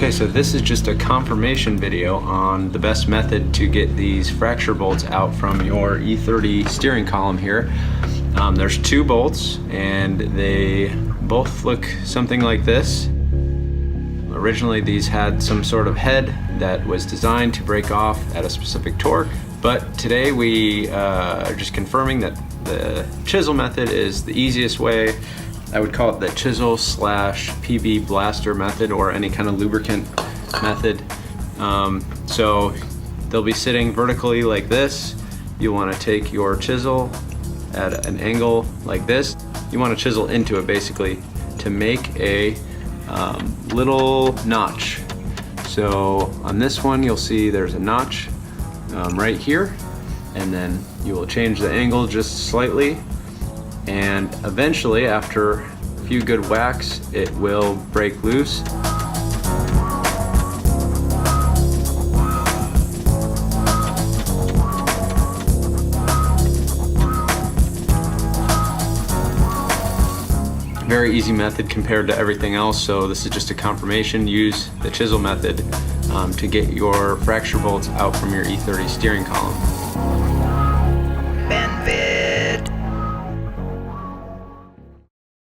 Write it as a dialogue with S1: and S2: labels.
S1: Okay, so this is just a confirmation video on the best method to get these fracture bolts out from your E30 steering column here. There's two bolts and they both look something like this. Originally these had some sort of head that was designed to break off at a specific torque, but today we are just confirming that the chisel method is the easiest way. I would call it the chisel slash PB blaster method, or any kind of lubricant method. So they'll be sitting vertically like this. You want to take your chisel at an angle like this. You want to chisel into it basically to make a little notch. So on this one you'll see there's a notch right here, and then you will change the angle just slightly, and eventually after a few good whacks it will break loose. Very easy method compared to everything else, so this is just a confirmation. Use the chisel method to get your fracture bolts out from your E30 steering column.